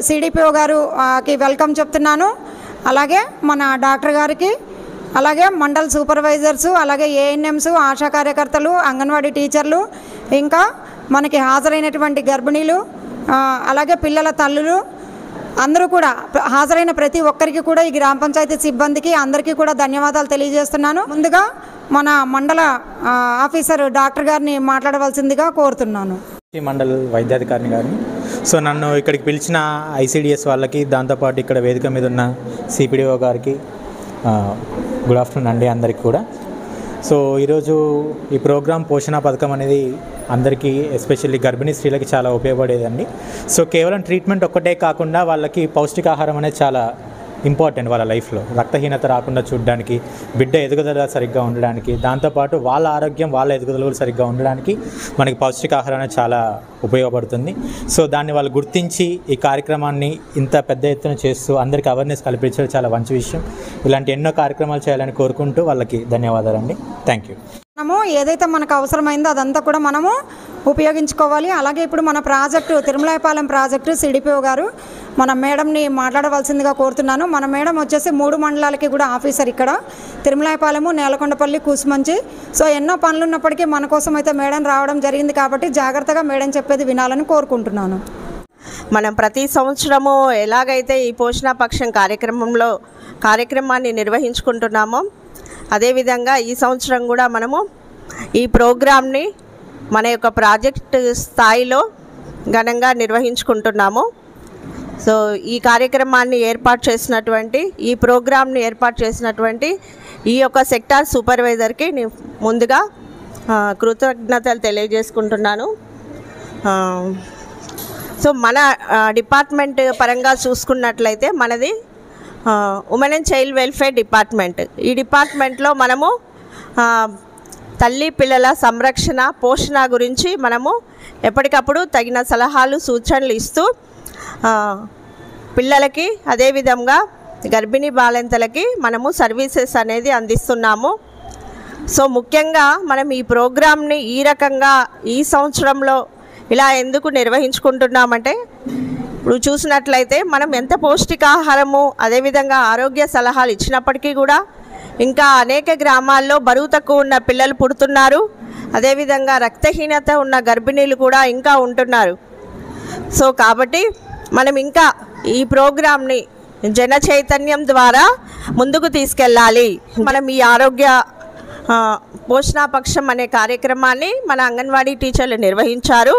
CDPO గారికి welcome చెప్తున్నాను. అలాగే మన డాక్టర్ గారికి, అలాగే మండల్ సూపర్వైజర్స్, అలాగే ఏఎన్ఎంస్, ఆశా కార్యకర్తలు, అంగన్వాడీ టీచర్లు, ఇంకా మనకి హాజరైనటువంటి గర్భిణీలు, అలాగే పిల్లల తల్లులు అందరూ కూడా, హాజరైన ప్రతి ఒక్కరికి కూడా, ఈ గ్రామ పంచాయతీ సిబ్బందికి అందరికీ కూడా ధన్యవాదాలు తెలియజేస్తున్నాను. ముందుగా మన మండల ఆఫీసర్ డాక్టర్ గారిని మాట్లాడవలసిందిగా కోరుతున్నాను. మండల్ వైద్యాధికారిని గారిని. సో నన్ను ఇక్కడికి పిలిచిన ఐసిడిఎస్ వాళ్ళకి, దాంతోపాటు ఇక్కడ వేదిక మీద ఉన్న సిపిడిఓ గారికి గుడ్ ఆఫ్టర్నూన్ అండి అందరికీ కూడా. సో ఈరోజు ఈ ప్రోగ్రాం పోషణ పథకం అనేది అందరికీ, ఎస్పెషల్లీ గర్భిణీ స్త్రీలకి చాలా ఉపయోగపడేదండి. సో కేవలం ట్రీట్మెంట్ ఒక్కటే కాకుండా వాళ్ళకి పౌష్టికాహారం అనేది చాలా ఇంపార్టెంట్ వాళ్ళ లైఫ్లో. రక్తహీనత రాకుండా చూడడానికి, బిడ్డ ఎదుగుదల సరిగ్గా ఉండడానికి, దాంతోపాటు వాళ్ళ ఆరోగ్యం, వాళ్ళ ఎదుగుదల కూడా సరిగ్గా ఉండడానికి మనకి పౌష్టికాహారం అనేది చాలా ఉపయోగపడుతుంది. సో దాన్ని వాళ్ళు గుర్తించి ఈ కార్యక్రమాన్ని ఇంత పెద్ద ఎత్తున చేస్తూ అందరికీ అవేర్నెస్ కల్పించడం చాలా మంచి విషయం. ఇలాంటి ఎన్నో కార్యక్రమాలు చేయాలని కోరుకుంటూ వాళ్ళకి ధన్యవాదాలండి. Thank you. మనము ఏదైతే మనకు అవసరమైందో అదంతా కూడా మనము ఉపయోగించుకోవాలి. అలాగే ఇప్పుడు మన ప్రాజెక్టు తిరుమలాయపాలెం ప్రాజెక్టు సిడిపిఓ గారు మన మేడంని మాట్లాడవలసిందిగా కోరుతున్నాను. మన మేడం వచ్చేసి 3 మండలాలకి కూడా ఆఫీసర్ ఇక్కడ, తిరుమలాయపాలెము, నేలకొండపల్లి, కూసుమంచి. సో ఎన్నో పనులు ఉన్నప్పటికీ మన కోసం అయితే మేడం రావడం జరిగింది కాబట్టి జాగ్రత్తగా మేడం చెప్పేది వినాలని కోరుకుంటున్నాను. మనం ప్రతి సంవత్సరము ఎలాగైతే ఈ పోషణ పక్షం కార్యక్రమాన్ని నిర్వహించుకుంటున్నామో అదేవిధంగా ఈ సంవత్సరం కూడా మనము ఈ ప్రోగ్రామ్ని మన యొక్క ప్రాజెక్ట్ స్థాయిలో ఘనంగా నిర్వహించుకుంటున్నాము. సో ఈ కార్యక్రమాన్ని ఈ ప్రోగ్రామ్ని ఏర్పాటు చేసినటువంటి ఈ యొక్క సెక్టార్ సూపర్వైజర్కి ముందుగా కృతజ్ఞతలు తెలియజేసుకుంటున్నాను. సో మన డిపార్ట్మెంట్ పరంగా చూసుకున్నట్లయితే మనది women and child welfare department. ఈ డిపార్ట్మెంట్లో మనము తల్లి పిల్లల సంరక్షణ, పోషణ గురించి మనము ఎప్పటికప్పుడు తగిన సలహాలు, సూచనలు ఇస్తూ పిల్లలకి అదేవిధంగా గర్భిణీ బాలింతలకి మనము సర్వీసెస్ అనేది అందిస్తున్నాము. సో ముఖ్యంగా మనం ఈ ప్రోగ్రామ్ని ఈ రకంగా ఈ సంవత్సరంలో ఇలా ఎందుకు నిర్వహించుకుంటున్నామంటే, ఇప్పుడు చూసినట్లయితే మనం ఎంత పౌష్టికాహారము అదేవిధంగా ఆరోగ్య సలహాలు ఇచ్చినప్పటికీ కూడా ఇంకా అనేక గ్రామాల్లో బరువు తక్కువ ఉన్న పిల్లలు పుడుతున్నారు. అదేవిధంగా రక్తహీనత ఉన్న గర్భిణీలు కూడా ఇంకా ఉంటున్నారు. సో కాబట్టి మనం ఇంకా ఈ ప్రోగ్రామ్ని జన చైతన్యం ద్వారా ముందుకు తీసుకెళ్ళాలి. మనం ఈ ఆరోగ్య పోషణాపక్షం అనే కార్యక్రమాన్ని మన అంగన్వాడీ టీచర్లు నిర్వహించారు.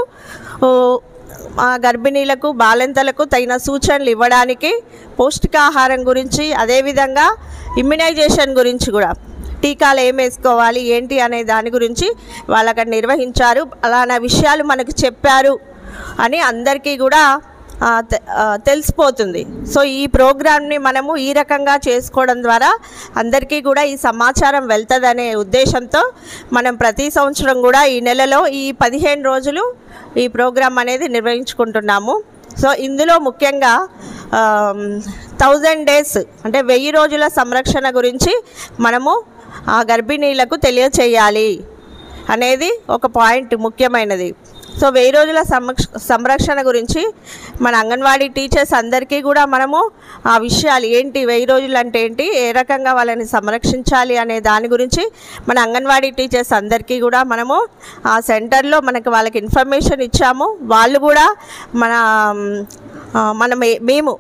గర్భిణీలకు, బాలింతలకు తగిన సూచనలు ఇవ్వడానికి, పౌష్టికాహారం గురించి, అదేవిధంగా ఇమ్యునైజేషన్ గురించి కూడా, టీకాలు ఏం వేసుకోవాలి ఏంటి అనే దాని గురించి వాళ్ళు అక్కడ నిర్వహించారు. అలానా విషయాలు మనకు చెప్పారు అని అందరికీ కూడా తెలిసిపోతుంది. సో ఈ ప్రోగ్రామ్ని మనము ఈ రకంగా చేసుకోవడం ద్వారా అందరికీ కూడా ఈ సమాచారం వెళ్తుందనే ఉద్దేశంతో మనం ప్రతి సంవత్సరం కూడా ఈ నెలలో ఈ 15 రోజులు ఈ ప్రోగ్రాం అనేది నిర్వహించుకుంటున్నాము. సో ఇందులో ముఖ్యంగా 1000 days అంటే 1000 రోజుల సంరక్షణ గురించి మనము ఆ గర్భిణీలకు తెలియచేయాలి అనేది ఒక పాయింట్ ముఖ్యమైనది. సో 1000 రోజుల సంరక్షణ గురించి మన అంగన్వాడీ టీచర్స్ అందరికీ కూడా మనము ఆ విషయాలు ఏంటి, 1000 రోజులు అంటే ఏంటి, ఏ రకంగా వాళ్ళని సంరక్షించాలి అనే దాని గురించి మన అంగన్వాడీ టీచర్స్ అందరికీ కూడా మనము ఆ సెంటర్లో వాళ్ళకి ఇన్ఫర్మేషన్ ఇచ్చాము. వాళ్ళు కూడా మేము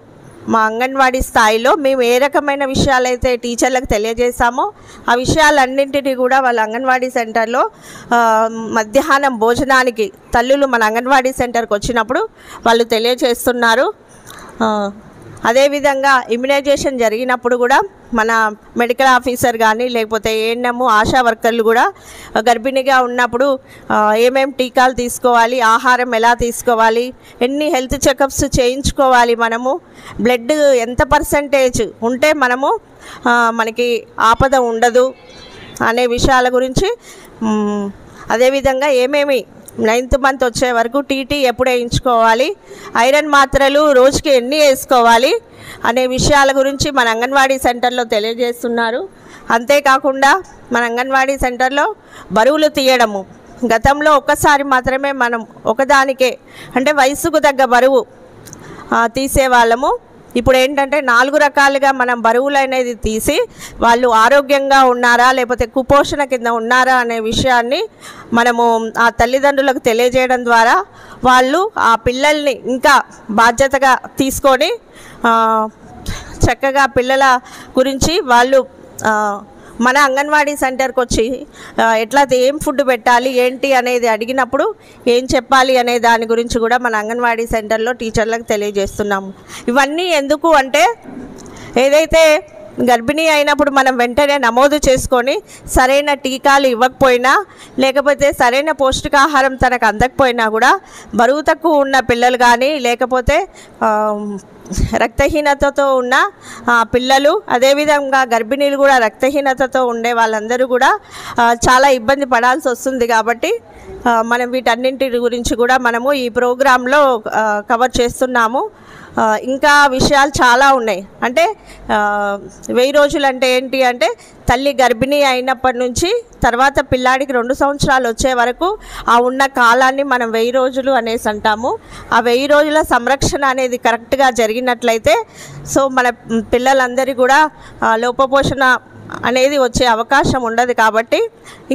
మా అంగన్వాడీ స్థాయిలో మేము ఏ రకమైన విషయాలైతే టీచర్లకు తెలియజేశామో ఆ విషయాలన్నింటినీ కూడా వాళ్ళ అంగన్వాడీ సెంటర్లో మధ్యాహ్నం భోజనానికి తల్లులు మన అంగన్వాడీ సెంటర్కి వచ్చినప్పుడు వాళ్ళు తెలియజేస్తున్నారు. అదేవిధంగా ఇమ్యునైజేషన్ జరిగినప్పుడు కూడా మన మెడికల్ ఆఫీసర్ కానీ లేకపోతే ఏఎన్ఎం, ఆశా వర్కర్లు కూడా గర్భిణిగా ఉన్నప్పుడు ఏమేమి టీకాలు తీసుకోవాలి, ఆహారం ఎలా తీసుకోవాలి, ఎన్ని హెల్త్ చెకప్స్ చేయించుకోవాలి, మనము బ్లడ్ ఎంత పర్సంటేజ్ ఉంటే మనకి ఆపద ఉండదు అనే విషయాల గురించి, అదేవిధంగా ఏమేమి 9th month వచ్చే వరకు టీటీ ఎప్పుడు వేయించుకోవాలి, ఐరన్ మాత్రలు రోజుకి ఎన్ని వేసుకోవాలి అనే విషయాల గురించి మన అంగన్వాడీ సెంటర్లో తెలియజేస్తున్నారు. అంతేకాకుండా మన అంగన్వాడీ సెంటర్లో బరువులు తీయడము, గతంలో ఒక్కసారి మాత్రమే మనం ఒకదానికే అంటే వయసుకు తగ్గ బరువు తీసేవాళ్ళము. ఇప్పుడు ఏంటంటే 4 రకాలుగా మనం బరువులు అనేది తీసి వాళ్ళు ఆరోగ్యంగా ఉన్నారా లేకపోతే కుపోషణ కింద ఉన్నారా అనే విషయాన్ని మనము ఆ తల్లిదండ్రులకు తెలియజేయడం ద్వారా వాళ్ళు ఆ పిల్లల్ని ఇంకా బాధ్యతగా తీసుకొని చక్కగా పిల్లల గురించి వాళ్ళు మన అంగన్వాడీ సెంటర్కి వచ్చి ఎట్లా ఏం ఫుడ్ పెట్టాలి ఏంటి అనేది అడిగినప్పుడు ఏం చెప్పాలి అనే దాని గురించి కూడా మన అంగన్వాడీ సెంటర్లో టీచర్లకు తెలియజేస్తున్నాము. ఇవన్నీ ఎందుకు అంటే ఏదైతే గర్భిణీ అయినప్పుడు మనం వెంటనే నమోదు చేసుకొని సరైన టీకాలు ఇవ్వకపోయినా లేకపోతే సరైన పౌష్టికాహారం తనకు అందకపోయినా కూడా బరువు తక్కువ ఉన్న పిల్లలు కానీ లేకపోతే రక్తహీనతతో ఉన్న పిల్లలు అదేవిధంగా గర్భిణీలు కూడా రక్తహీనతతో ఉండే వాళ్ళందరూ కూడా చాలా ఇబ్బంది పడాల్సి వస్తుంది. కాబట్టి మనం వీటన్నింటి గురించి కూడా మనము ఈ ప్రోగ్రాంలో కవర్ చేస్తున్నాము. ఇంకా విషయాలు చాలా ఉన్నాయి. అంటే 1000 రోజులు అంటే ఏంటి అంటే తల్లి గర్భిణీ అయినప్పటి నుంచి తర్వాత పిల్లాడికి 2 సంవత్సరాలు వచ్చే వరకు ఆ ఉన్న కాలాన్ని మనం 1000 రోజులు అనేసి అంటాము. ఆ 1000 రోజుల సంరక్షణ అనేది కరెక్ట్గా జరిగినట్లయితే సో మన పిల్లలందరి కూడా లోపపోషణ అనేది వచ్చే అవకాశం ఉండదు. కాబట్టి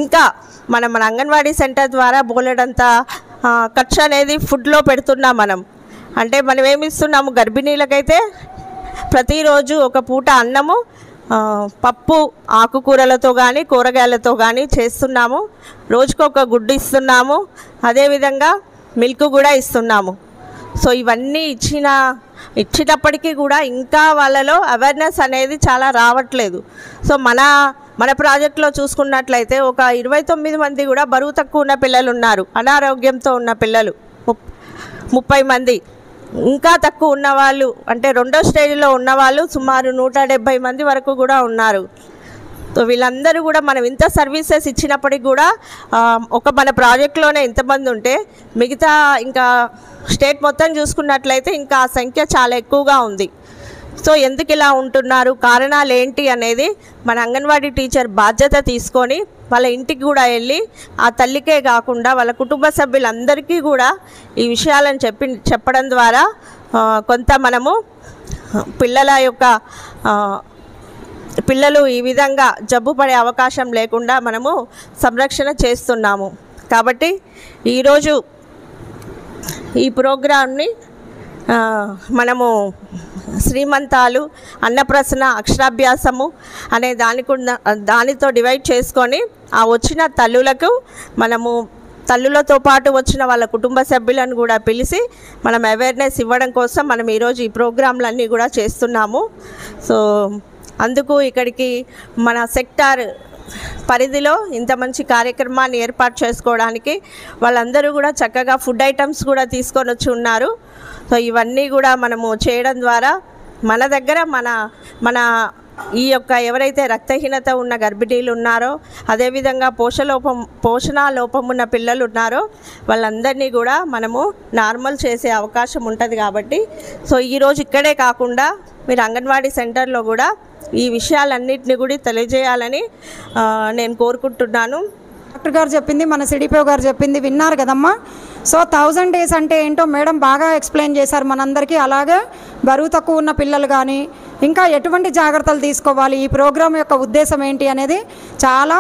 ఇంకా మన అంగన్వాడీ సెంటర్ ద్వారా బోలెడంత ఖర్చు అనేది ఫుడ్లో పెడుతున్నాం మనం. అంటే మనం ఏమి ఇస్తున్నాము గర్భిణీలకైతే ప్రతిరోజు ఒక పూట అన్నము పప్పు ఆకుకూరలతో కానీ కూరగాయలతో కానీ చేస్తున్నాము. రోజుకొక గుడ్డు ఇస్తున్నాము. అదేవిధంగా మిల్క్ కూడా ఇస్తున్నాము. సో ఇవన్నీ ఇచ్చినప్పటికీ కూడా ఇంకా వాళ్ళలో అవేర్నెస్ అనేది చాలా రావట్లేదు. సో మన ప్రాజెక్ట్లో చూసుకున్నట్లయితే ఒక 29 మంది కూడా బరువు తక్కువ ఉన్న పిల్లలు ఉన్నారు. అనారోగ్యంతో ఉన్న పిల్లలు 30 మంది. ఇంకా తక్కువ ఉన్నవాళ్ళు అంటే 2వ స్టేజ్లో ఉన్నవాళ్ళు సుమారు 170 మంది వరకు కూడా ఉన్నారు. సో వీళ్ళందరూ కూడా మనం ఇంత సర్వీసెస్ ఇచ్చినప్పటికి కూడా మన ప్రాజెక్ట్లోనే ఇంతమంది ఉంటే మిగతా ఇంకా స్టేట్ మొత్తం చూసుకున్నట్లయితే ఇంకా ఆ సంఖ్య చాలా ఎక్కువగా ఉంది. సో ఎందుకు ఇలా ఉంటున్నారు, కారణాలు ఏంటి అనేది మన అంగన్వాడీ టీచర్ బాధ్యత తీసుకొని వాళ్ళ ఇంటికి కూడా వెళ్ళి ఆ తల్లికే కాకుండా వాళ్ళ కుటుంబ సభ్యులందరికీ కూడా ఈ విషయాలను చెప్పడం ద్వారా కొంత మనము పిల్లలు ఈ విధంగా జబ్బు పడే అవకాశం లేకుండా మనము సంరక్షణ చేస్తున్నాము. కాబట్టి ఈరోజు ఈ ప్రోగ్రామ్ని మనము శ్రీమంతాలు, అన్నప్రసన, అక్షరాభ్యాసము అనే దానితో డివైడ్ చేసుకొని ఆ వచ్చిన తల్లులకు మనము తల్లులతో పాటు వచ్చిన వాళ్ళ కుటుంబ సభ్యులను కూడా పిలిచి మనం అవేర్నెస్ ఇవ్వడం కోసం మనం ఈరోజు ఈ ప్రోగ్రాంలన్నీ కూడా చేస్తున్నాము. సో అందుకు ఇక్కడికి మన సెక్టార్ పరిధిలో ఇంత మంచి కార్యక్రమాన్ని ఏర్పాటు చేసుకోవడానికి వాళ్ళందరూ కూడా చక్కగా ఫుడ్ ఐటమ్స్ కూడా తీసుకొని వచ్చి ఉన్నారు. సో ఇవన్నీ కూడా మనము చేయడం ద్వారా మన దగ్గర మన ఈ యొక్క ఎవరైతే రక్తహీనత ఉన్న గర్భిణీలు ఉన్నారో అదేవిధంగా పోషణ లోపం ఉన్న పిల్లలు ఉన్నారో వాళ్ళందరినీ కూడా మనము నార్మల్ చేసే అవకాశం ఉంటుంది. కాబట్టి సో ఈరోజు ఇక్కడే కాకుండా మీరు అంగన్వాడీ సెంటర్లో కూడా ఈ విషయాలన్నింటినీ కూడా తెలియజేయాలని నేను కోరుకుంటున్నాను. డాక్టర్ గారు చెప్పింది, మన సిడిపిఓ గారు చెప్పింది విన్నారు కదమ్మా. సో 1000 డేస్ అంటే ఏంటో మేడం బాగా ఎక్స్ప్లెయిన్ చేశారు మనందరికీ. అలాగే బరువు తక్కువ ఉన్న పిల్లలు కానీ ఇంకా ఎటువంటి జాగ్రత్తలు తీసుకోవాలి, ఈ ప్రోగ్రాం యొక్క ఉద్దేశం ఏంటి అనేది చాలా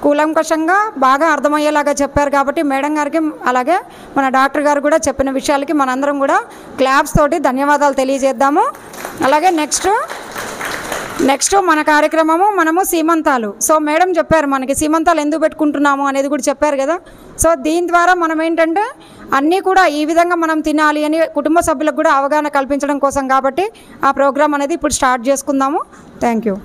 కూలంకషంగా బాగా అర్థమయ్యేలాగా చెప్పారు. కాబట్టి మేడం గారికి అలాగే మన డాక్టర్ గారు కూడా చెప్పిన విషయాలకి మనందరం కూడా క్లాప్స్ తోటి ధన్యవాదాలు తెలియజేద్దాము. అలాగే నెక్స్ట్ మన కార్యక్రమము మనము సీమంతాలు. సో మేడం చెప్పారు మనకి సీమంతాలు ఎందుకు పెట్టుకుంటున్నాము అనేది కూడా చెప్పారు కదా. సో దీని ద్వారా మనం ఏంటంటే అన్నీ కూడా ఈ విధంగా మనం తినాలి అని కుటుంబ సభ్యులకు కూడా అవగాహన కల్పించడం కోసం కాబట్టి ఆ ప్రోగ్రాం అనేది ఇప్పుడు స్టార్ట్ చేసుకుందాము. Thank you.